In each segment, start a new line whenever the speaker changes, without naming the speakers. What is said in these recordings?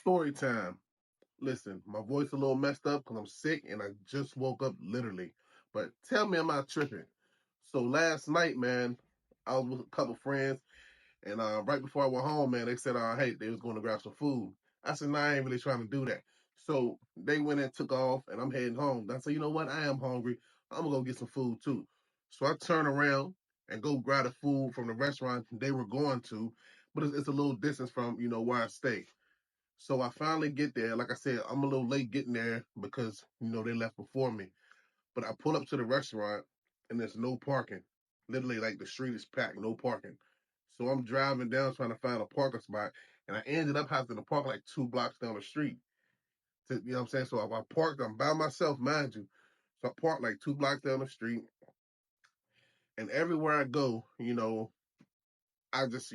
Story time. Listen, my voice a little messed up because I'm sick and I just woke up literally. But tell me, I'm not tripping. So last night, man, I was with a couple friends, and right before I went home, man, they said, hey, they was going to grab some food. I said, nah, I ain't really trying to do that. So they went and took off, and I'm heading home. I said, you know what? I am hungry. I'm gonna go get some food too. So I turn around and go grab the food from the restaurant they were going to, but it's a little distance from where I stay. So I finally get there. Like I said, I'm a little late getting there because they left before me. But I pull up to the restaurant and there's no parking. Literally, like the street is packed, no parking. So I'm driving down trying to find a parking spot, and I ended up having to park like 2 blocks down the street. You know what I'm saying? So I parked. I'm by myself, mind you. So I parked like 2 blocks down the street, and everywhere I go, I just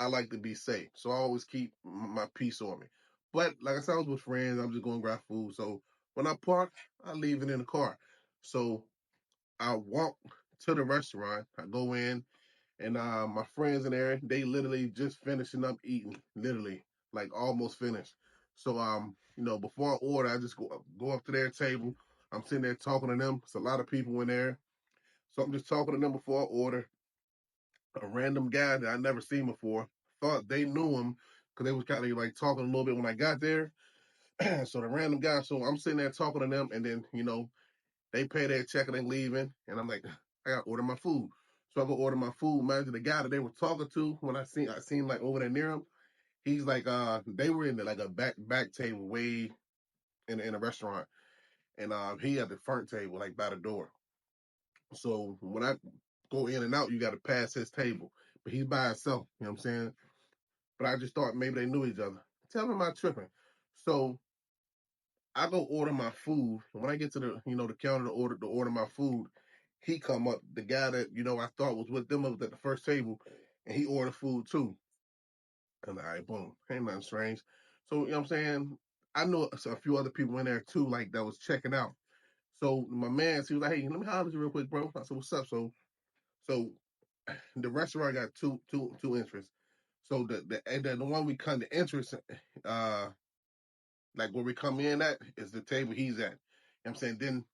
I like to be safe, so I always keep my peace on me. But like I said, I was with friends. I'm just going to grab food. So when I park, I leave it in the car. So I walk to the restaurant. I go in, and my friends in there, they literally just finishing up eating, literally like almost finished. So before I order, I just go up to their table. I'm sitting there talking to them. It's a lot of people in there, so I'm just talking to them before I order. A random guy that I never seen before. Thought they knew him because they was kind of like talking a little bit when I got there. So the random guy, so I'm sitting there talking to them, and then they pay their check and they leaving, and I'm like, I gotta order my food. So I go order my food. Imagine the guy that they were talking to when I seen like over there near him. He's like, they were in like a back table way in a restaurant, and he had the front table like by the door. So when I go in and out, you got to pass his table, but he's by himself. You know what I'm saying? But I just thought maybe they knew each other. Tell me, am I tripping? So I go order my food, and when I get to the counter to order my food, he come up, the guy that I thought was with them up at the first table, and he ordered food too. And all right, boom, ain't nothing strange. So what I'm saying, I know a few other people in there too, like that was checking out. So my man, he was like, "Hey, let me holler at you real quick, bro." I said, "What's up?" So the restaurant got two entrances. So the one we come the entrance, uh, like where we come in at is the table he's at. You know what I'm saying? Then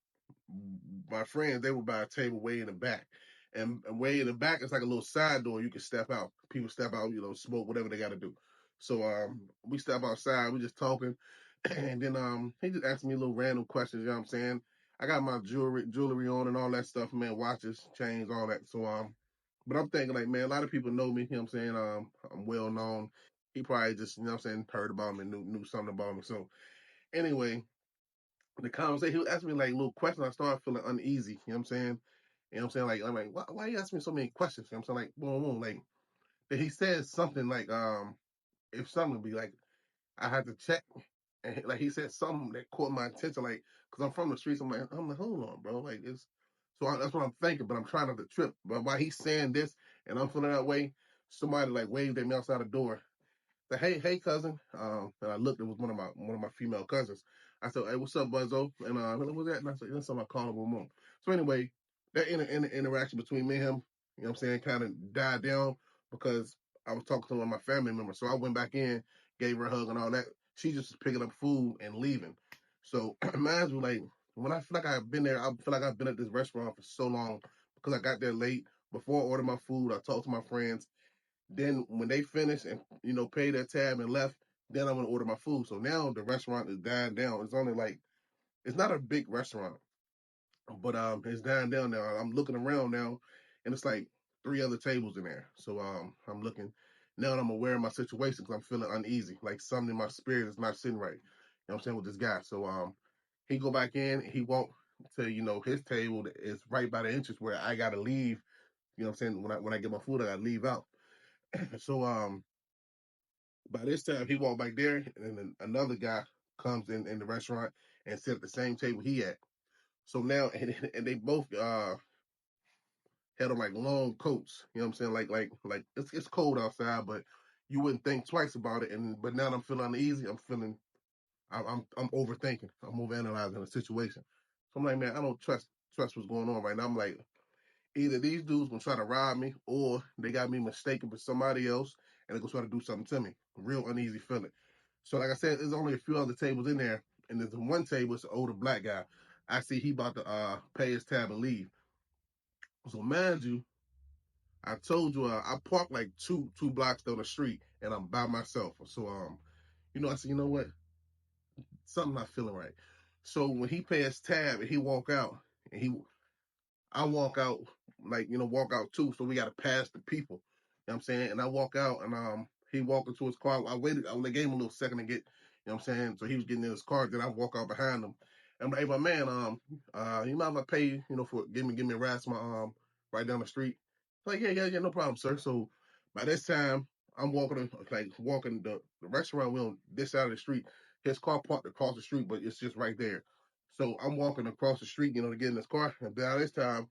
my friends, they were by a table way in the back. And way in the back, it's like a little side door you can step out. People step out, smoke, whatever they got to do. So we step outside, we just talking. And then he just asked me a little random questions, you know what I'm saying? I got my jewelry on and all that stuff, man, watches, chains, all that. So but I'm thinking like, man, a lot of people know me, you know what I'm saying? I'm well known. He probably just, what I'm saying, heard about me, knew something about me. So anyway, the conversation, he was asking me like little questions. I started feeling uneasy. You know what I'm saying? You know what I'm saying? Like, I'm like, why you asking me so many questions? You know what I'm saying? Like, boom, boom. Like, then he said something like, if something would be like, I had to check. And like, he said something that caught my attention. Like, cause I'm from the streets. I'm like, hold on, bro. Like, that's what I'm thinking, but I'm trying not to trip. But while he's saying this and I'm feeling that way, somebody like waved at me outside the door. Said, hey, cousin. And I looked. It was one of my female cousins. I said, hey, what's up, Buzzo? And what was that? And I said, that's something I call him mom. So anyway, that interaction between me and him, you know what I'm saying, kind of died down because I was talking to one of my family members. So I went back in, gave her a hug and all that. She just was picking up food and leaving. So mine was like, when I feel like I've been there, I feel like I've been at this restaurant for so long because I got there late. Before I ordered my food, I talked to my friends. Then when they finished and paid their tab and left, then I'm gonna order my food. So now the restaurant is dying down. It's only like it's not a big restaurant, but it's dying down now. I'm looking around now, and it's like three other tables in there. So I'm looking now that I'm aware of my situation because I'm feeling uneasy, like something in my spirit is not sitting right. You know what I'm saying with this guy. So he go back in, he walk to his table that is right by the entrance where I gotta leave. You know what I'm saying when I get my food, I gotta leave out. So by this time, he walked back there, and then another guy comes in the restaurant and sit at the same table he at. So now, and they both had on like long coats. You know what I'm saying? Like it's cold outside, but you wouldn't think twice about it. But now that I'm feeling uneasy. I'm overthinking. I'm overanalyzing the situation. So I'm like, man, I don't trust what's going on right now. I'm like, either these dudes gonna try to rob me, or they got me mistaken for somebody else, and they're gonna try to do something to me. Real uneasy feeling. So like I said, there's only a few other tables in there, and there's one table, it's an older black guy. I see he about to pay his tab and leave. So mind you, I told you I parked like two blocks down the street, and I'm by myself. So I said, you know what, something not feeling right. So when he pay his tab and he walk out, and I walk out, like, walk out too. So we got to pass the people. You know what I'm saying? And I walk out, and he walked into his car. I waited. I gave him a little second to get, what I'm saying? So he was getting in his car. Then I walk out behind him. And I'm like, hey, my man, you mind if I pay you, for give me a ride to my right down the street? Like, yeah, no problem, sir. So by this time, I'm walking the restaurant. We on this side of the street. His car parked across the street, but it's just right there. So I'm walking across the street, to get in this car. And by this time,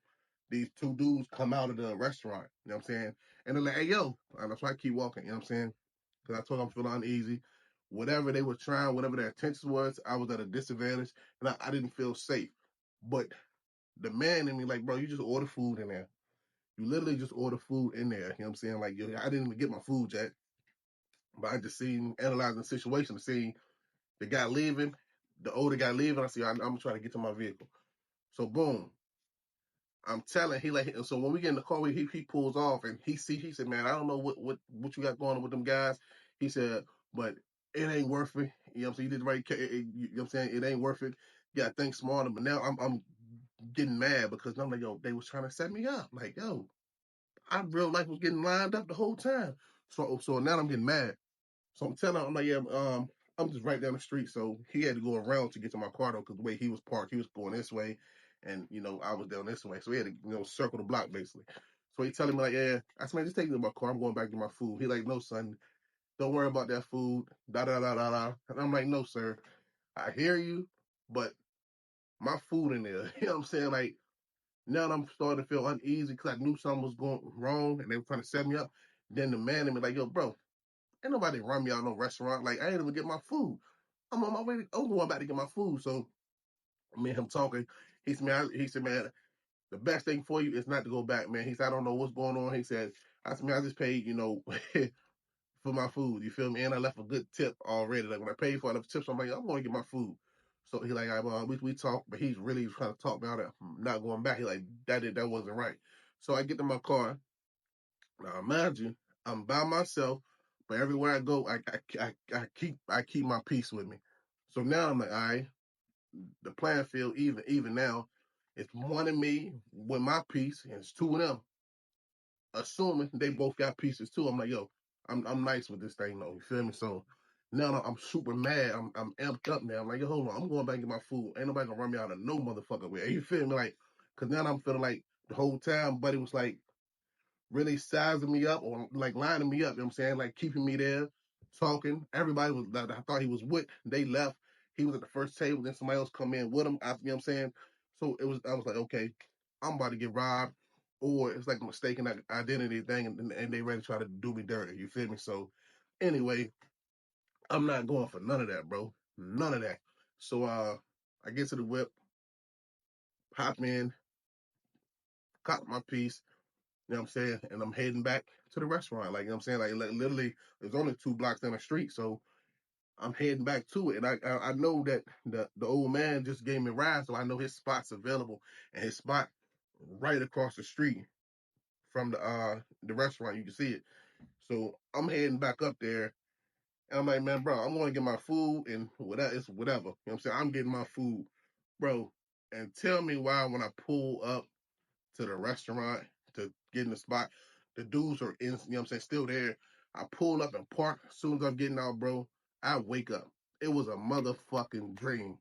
these two dudes come out of the restaurant. You know what I'm saying? And they're like, hey, yo. And that's why I keep walking. You know what I'm saying? Because I told them I'm feeling uneasy. Whatever they were trying, whatever their intention was, I was at a disadvantage. And I didn't feel safe. But the man in me, like, bro, you just order food in there. You literally just order food in there. You know what I'm saying? Like, yo, I didn't even get my food yet. But I just seen, analyzing the situation, seeing the guy leaving, the older guy leaving. I see, I'm going to try to get to my vehicle. So, boom. I'm telling, he like, so when we get in the car, he pulls off, and he said, man, I don't know what you got going on with them guys. He said, but it ain't worth it. You know what I'm saying? You did the right, you know what I'm saying? It ain't worth it. You got to think smarter. But now I'm getting mad because I'm like, yo, they was trying to set me up. Like, yo, I real life was getting lined up the whole time. So now I'm getting mad. So I'm telling him, I'm like, yeah, I'm just right down the street. So he had to go around to get to my car though, because the way he was parked, he was going this way, and I was down this way. So he had to, circle the block basically. So he telling me like, yeah, I said, man, just take me to my car. I'm going back to my food. He like, no, son, don't worry about that food. Da da da da da. And I'm like, no, sir, I hear you, but my food in there. You know what I'm saying? Like now I'm starting to feel uneasy because I knew something was going wrong, and they were trying to set me up. Then the man in me like, yo, bro, ain't nobody run me out no restaurant. Like I ain't even get my food. I'm on my way. I'm going back to get my food. So me and him talking. He said, man, the best thing for you is not to go back, man. He said, I don't know what's going on. He said, I said, man, I just paid, for my food. You feel me? And I left a good tip already. Like when I paid for it, I left tips. I'm like, I'm going to get my food. So he like, we talked, but he's really trying to talk me out of not going back. He like, that wasn't right. So I get to my car. Now imagine I'm by myself, but everywhere I go, I keep my peace with me. So now I'm like, all right, the playing field even now. It's one of me with my piece, and it's two of them. Assuming they both got pieces too. I'm like, yo, I'm nice with this thing though. You feel me? So now I'm super mad. I'm amped up now. I'm like, yo, hold on, I'm going back and get my food. Ain't nobody gonna run me out of no motherfucker way. You feel me? Like, cause now I'm feeling like the whole time, buddy was like really sizing me up or like lining me up, you know what I'm saying? Like keeping me there, talking. Everybody was that I thought he was with, they left. He was at the first table, then somebody else come in with him, you know what I'm saying? So I was like, okay, I'm about to get robbed, or it's like a mistaken identity thing, and they ready to try to do me dirty. You feel me? So anyway, I'm not going for none of that, bro. None of that. So I get to the whip, hop in, cop my piece, you know what I'm saying? And I'm heading back to the restaurant. Like, you know what I'm saying? Like literally, there's only 2 blocks down the street. So I'm heading back to it. And I know that the old man just gave me a ride. So I know his spot's available. And his spot right across the street from the restaurant. You can see it. So I'm heading back up there. And I'm like, man, bro, I'm going to get my food and whatever. It's whatever. You know what I'm saying? I'm getting my food. Bro, and tell me why when I pull up to the restaurant to get in the spot. The dudes are in, you know what I'm saying, still there. I pull up and park. As soon as I'm getting out, bro, I wake up. It was a motherfucking dream.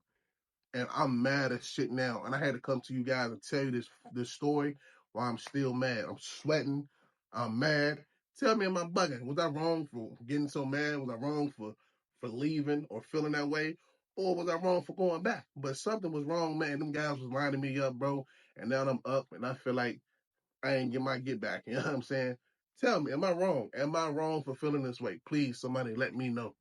And I'm mad as shit now. And I had to come to you guys and tell you this story while I'm still mad. I'm sweating. I'm mad. Tell me, am I bugging? Was I wrong for getting so mad? Was I wrong for leaving or feeling that way? Or was I wrong for going back? But something was wrong, man. Them guys was lining me up, bro. And now I'm up and I feel like I ain't get my get back. You know what I'm saying? Tell me, am I wrong? Am I wrong for feeling this way? Please, somebody let me know.